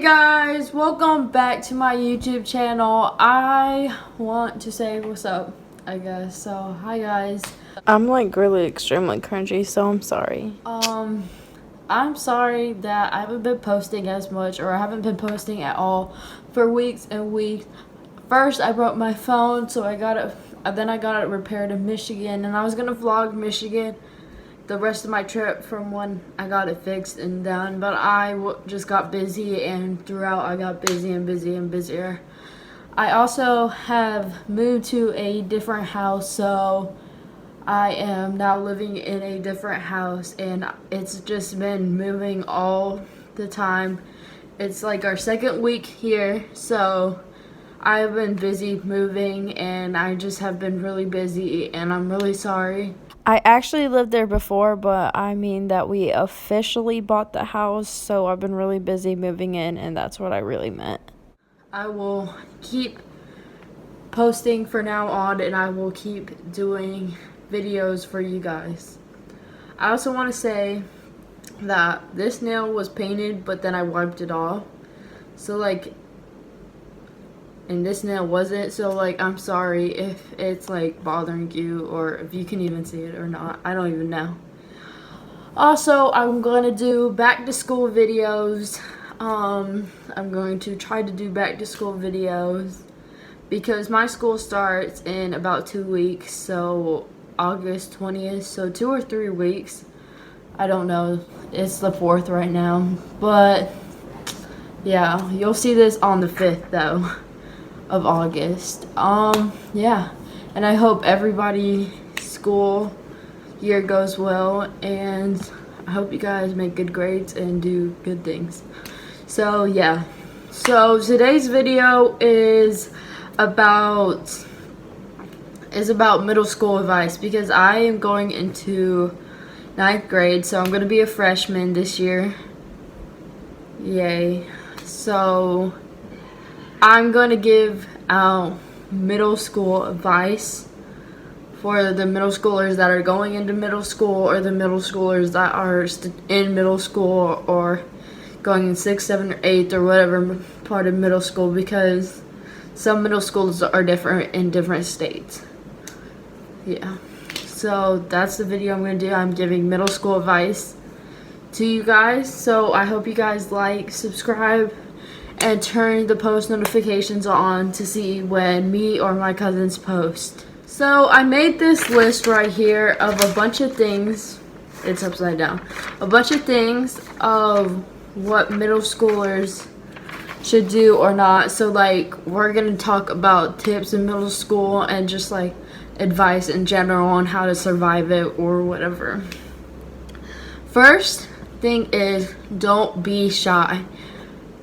Guys, welcome back to my YouTube channel. I want to say what's up, I guess. So hi guys. I'm like really extremely cringy, so I'm sorry. I'm sorry that I haven't been posting as much, or I haven't been posting at all for weeks and weeks. First I broke my phone, so I got it repaired in Michigan, and I was gonna vlog Michigan the rest of my trip from when I got it fixed and done, but I just got busy, and throughout I got busy and busier. I also have moved to a different house, so I am now living in a different house, and it's just been moving all the time. It's like our second week here, so I've been busy moving, and I just have been really busy, and I'm really sorry. I actually lived there before, but I mean that we officially bought the house, so I've been really busy moving in, and that's what I really meant. I will keep posting for now on, and I will keep doing videos for you guys. I also want to say that this nail was painted, but then I wiped it off. So like, and this nail wasn't, so like, I'm sorry if it's like bothering you, or if you can even see it or not. I don't even know. Also, I'm going to do back to school videos. I'm going to try to do back to school videos because my school starts in about 2 weeks, so August 20th, so 2 or 3 weeks. I don't know, it's the 4th right now, but yeah, you'll see this on the 5th though of August. Yeah, and I hope everybody's school year goes well, and I hope you guys make good grades and do good things. So yeah, so today's video is about middle school advice, because I am going into 9th grade, so I'm gonna be a freshman this year. Yay. So I'm gonna give out middle school advice for the middle schoolers that are going into middle school, or the middle schoolers that are in middle school, or going in 6th, 7th, or 8th, or whatever part of middle school, because some middle schools are different in different states. Yeah, so that's the video I'm going to do. I'm giving middle school advice to you guys, so I hope you guys like, subscribe, and turn the post notifications on to see when me or my cousins post. So I made this list right here of a bunch of things. It's upside down. A bunch of things of what middle schoolers should do or not. So like, we're gonna talk about tips in middle school and just like advice in general on how to survive it or whatever. First thing is, don't be shy.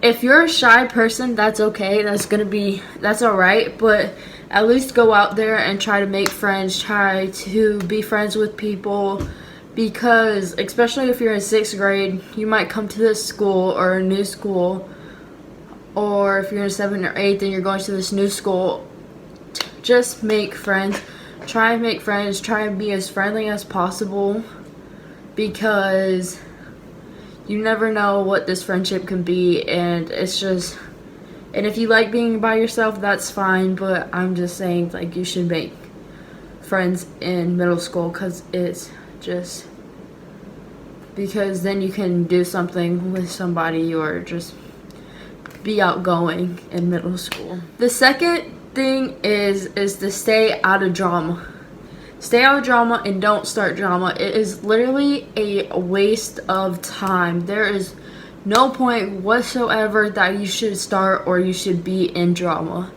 If you're a shy person, that's okay. That's alright, but at least go out there and try to make friends, try to be friends with people, because especially if you're in 6th grade, you might come to this school or a new school, or if you're in 7th or 8th and you're going to this new school, just make friends. Try and make friends, try and be as friendly as possible, because you never know what this friendship can be, and and if you like being by yourself, that's fine, but I'm just saying, like, you should make friends in middle school, because then you can do something with somebody, or just be outgoing in middle school. The second thing is to stay out of drama. Stay out of drama and don't start drama. It is literally a waste of time. There is no point whatsoever that you should start or you should be in drama.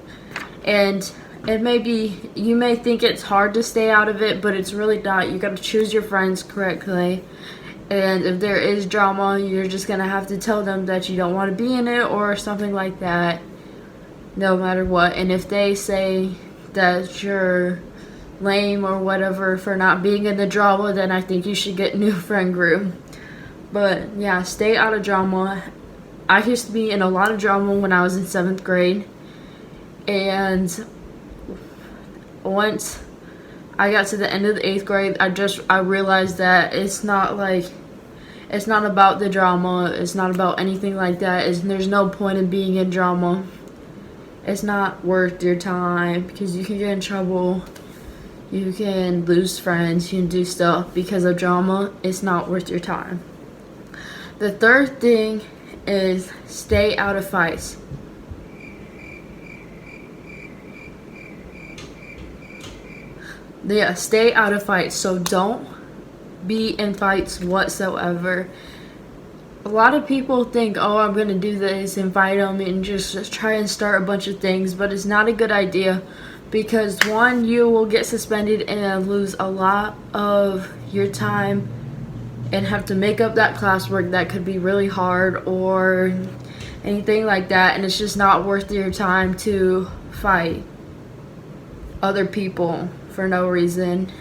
And you may think it's hard to stay out of it, but it's really not. You gotta choose your friends correctly. And if there is drama, you're just gonna have to tell them that you don't want to be in it or something like that, no matter what. And if they say that you're lame or whatever for not being in the drama, then I think you should get a new friend group. But yeah, stay out of drama. I used to be in a lot of drama when I was in 7th grade, and once I got to the end of the 8th grade, I realized that it's not It's not about the drama. It's not about anything like that. There's no point in being in drama. It's not worth your time because you can get in trouble. You can lose friends. You can do stuff because of drama. It's not worth your time. The third thing is stay out of fights. Yeah, stay out of fights. So don't be in fights whatsoever. A lot of people think, oh, I'm going to do this and fight them and just try and start a bunch of things, but it's not a good idea because one, you will get suspended and lose a lot of your time and have to make up that classwork that could be really hard or anything like that, and it's just not worth your time to fight other people for no reason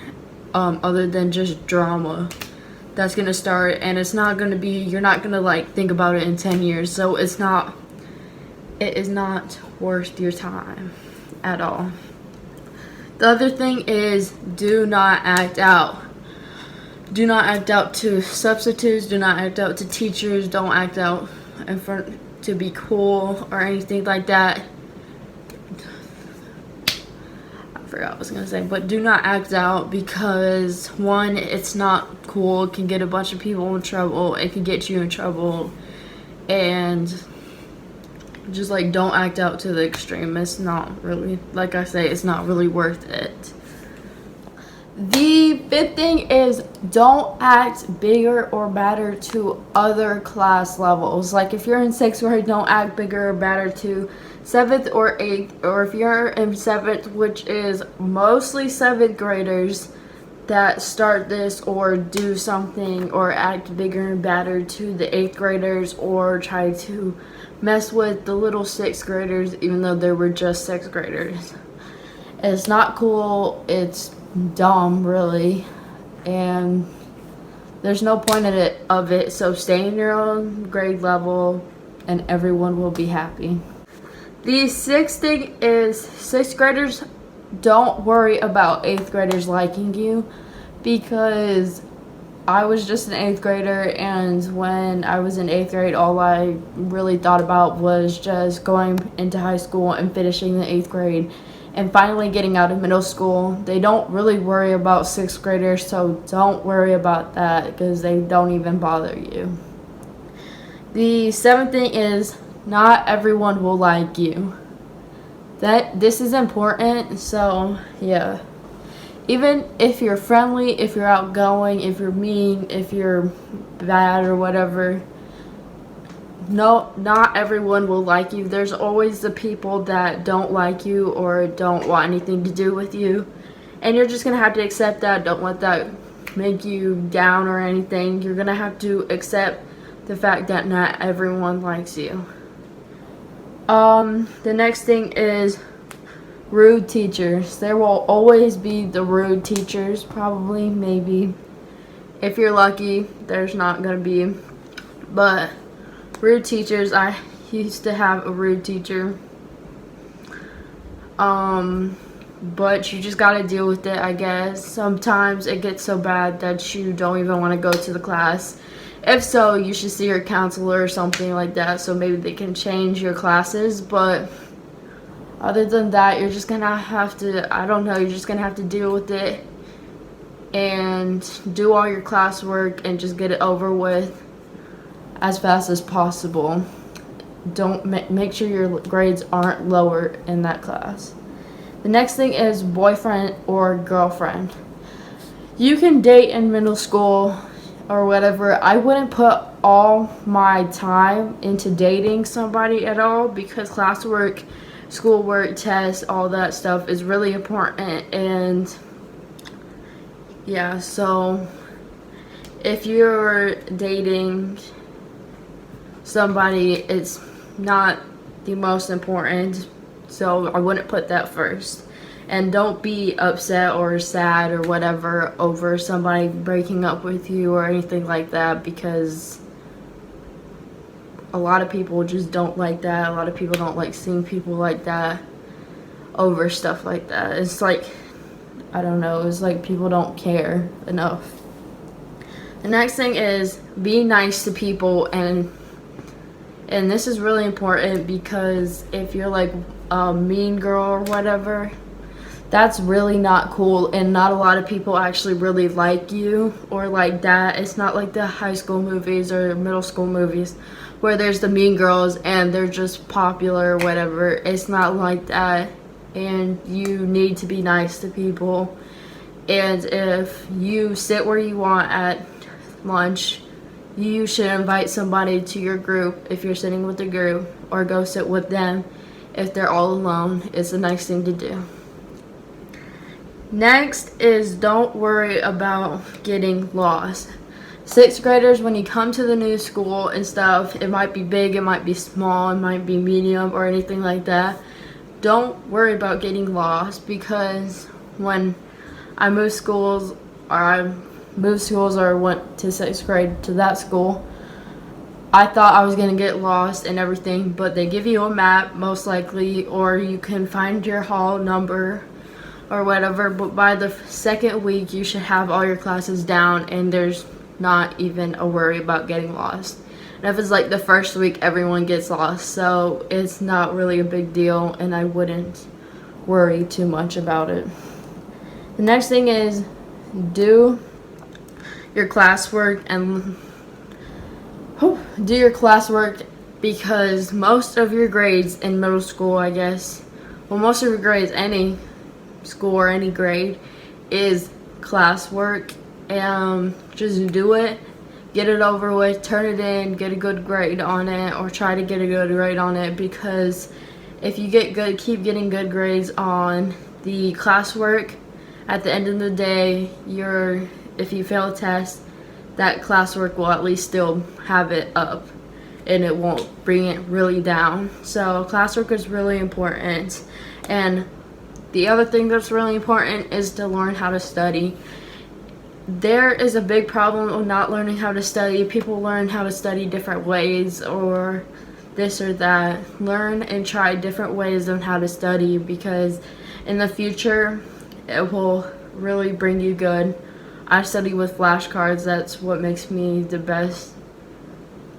other than just drama that's gonna start, and it's not gonna be, you're not gonna like think about it in 10 years, so it is not worth your time at all. The other thing is do not act out. Do not act out to substitutes, do not act out to teachers, don't act out in front to be cool or anything like that. Forgot what I was gonna say, but do not act out because one, it's not cool. It can get a bunch of people in trouble. It can get you in trouble, and just like don't act out to the extreme. It's not really, like I say, it's not really worth it. The fifth thing is don't act bigger or badder to other class levels. Like if you're in 6th grade, don't act bigger or badder to 7th or 8th, or if you're in 7th, which is mostly 7th graders that start this or do something or act bigger and badder to the 8th graders or try to mess with the little 6th graders even though they were just 6th graders. It's not cool. It's dumb, really, and there's no point in it, so stay in your own grade level and everyone will be happy. The sixth thing is 6th graders, don't worry about 8th graders liking you, because I was just an 8th grader, and when I was in 8th grade, all I really thought about was just going into high school and finishing the 8th grade and finally getting out of middle school. They don't really worry about 6th graders, so don't worry about that because they don't even bother you. The 7th thing is not everyone will like you. This is important, so yeah. Even if you're friendly, if you're outgoing, if you're mean, if you're bad or whatever, no, not everyone will like you. There's always the people that don't like you or don't want anything to do with you, and you're just gonna have to accept that. Don't let that make you down or anything. You're gonna have to accept the fact that not everyone likes you. The next thing is rude teachers. There will always be the rude teachers, probably, maybe. If you're lucky, there's not gonna be, but rude teachers, I used to have a rude teacher. But you just gotta deal with it, I guess. Sometimes it gets so bad that you don't even want to go to the class. If so, you should see your counselor or something like that, so maybe they can change your classes. But other than that, you're just gonna have to, I don't know, you're just gonna have to deal with it and do all your classwork and just get it over with as fast as possible. Don't make sure your grades aren't lower in that class. The next thing is boyfriend or girlfriend. You can date in middle school or whatever. I wouldn't put all my time into dating somebody at all because classwork, schoolwork, tests, all that stuff is really important. And yeah, so if you're dating somebody, it's not the most important, so I wouldn't put that first. And don't be upset or sad or whatever over somebody breaking up with you or anything like that, because a lot of people just don't like that. A lot of people don't like seeing people like that over stuff like that. It's like, I don't know, it's like people don't care enough. The next thing is be nice to people, and this is really important because if you're like a mean girl or whatever, that's really not cool, and not a lot of people actually really like you or like that. It's not like the high school movies or middle school movies where there's the mean girls and they're just popular or whatever. It's not like that, and you need to be nice to people. And if you sit where you want at lunch, you should invite somebody to your group if you're sitting with a group, or go sit with them if they're all alone. It's a nice thing to do. Next is don't worry about getting lost. Sixth graders, when you come to the new school and stuff, it might be big, it might be small, it might be medium or anything like that. Don't worry about getting lost, because when I moved schools or went to sixth grade to that school, I thought I was going to get lost and everything, but they give you a map most likely, or you can find your hall number or whatever, but by the second week you should have all your classes down and there's not even a worry about getting lost. And if it's like the first week, everyone gets lost, so it's not really a big deal and I wouldn't worry too much about it. The next thing is do your classwork, and do your classwork, because most of your grades in middle school, I guess, well, most of your grades, any school or any grade, is classwork. Just do it, get it over with, turn it in, get a good grade on it, or try to get a good grade on it, because if you keep getting good grades on the classwork, at the end of the day, if you fail a test, that classwork will at least still have it up and it won't bring it really down. So classwork is really important. And the other thing that's really important is to learn how to study. There is a big problem with not learning how to study. People learn how to study different ways or this or that. Learn and try different ways on how to study, because in the future it will really bring you good. I study with flashcards. That's what makes me the best.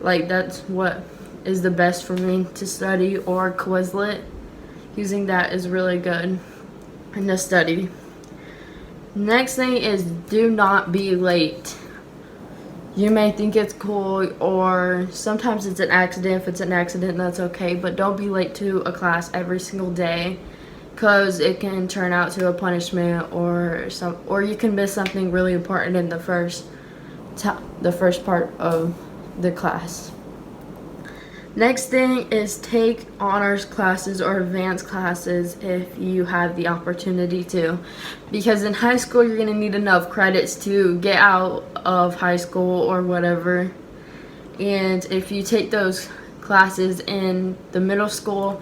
Like, that's what is the best for me to study, or Quizlet. Using that is really good in the study. Next thing is do not be late. You may think it's cool, or sometimes it's an accident. If it's an accident, that's okay, but don't be late to a class every single day, because it can turn out to a punishment, or you can miss something really important in the first part of the class. Next thing is take honors classes or advanced classes if you have the opportunity to, because in high school you're going to need enough credits to get out of high school or whatever. And if you take those classes in the middle school,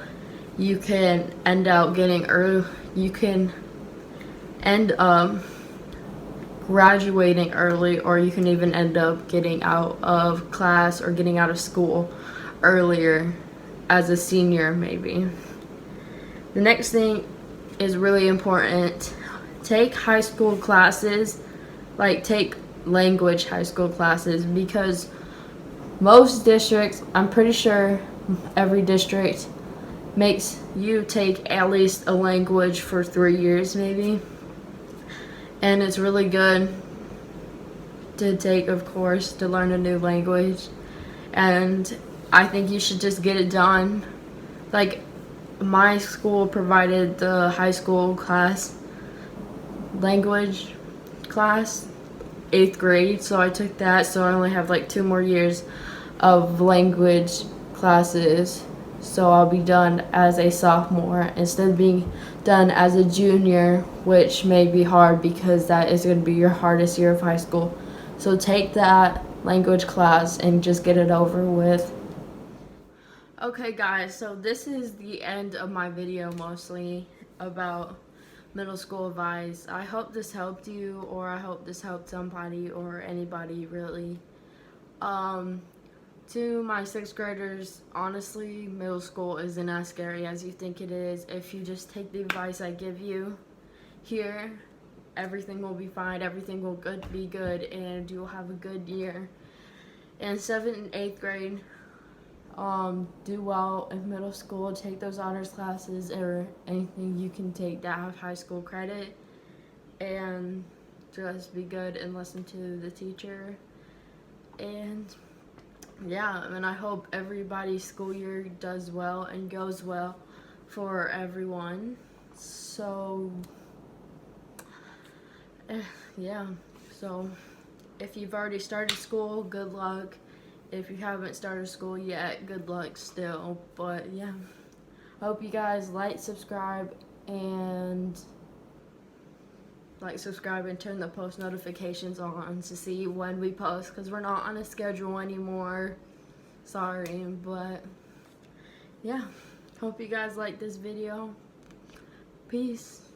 you can end up graduating early, or you can even end up getting out of class or getting out of school earlier as a senior maybe. The next thing is really important. Take high school classes, like take language high school classes, because most districts, I'm pretty sure every district, makes you take at least a language for 3 years maybe. And it's really good to take, of course, to learn a new language. And I think you should just get it done. Like, my school provided the high school class, language class, 8th grade, so I took that, so I only have like 2 more years of language classes, so I'll be done as a sophomore instead of being done as a junior, which may be hard because that is going to be your hardest year of high school. So take that language class and just get it over with. Okay guys, so this is the end of my video, mostly about middle school advice. I hope this helped you, or I hope this helped somebody or anybody really. To my 6th graders, honestly, middle school isn't as scary as you think it is if you just take the advice I give you here. everything will be fine, everything will be good, and you'll have a good year. And 7th and 8th grade, do well in middle school, take those honors classes or anything you can take that have high school credit, and just be good and listen to the teacher. And yeah, and I hope everybody's school year does well and goes well for everyone. So yeah, so if you've already started school, good luck. If you haven't started school yet, good luck still. But yeah, hope you guys subscribe, and turn the post notifications on to see when we post, because we're not on a schedule anymore. Sorry, but yeah, hope you guys like this video. Peace.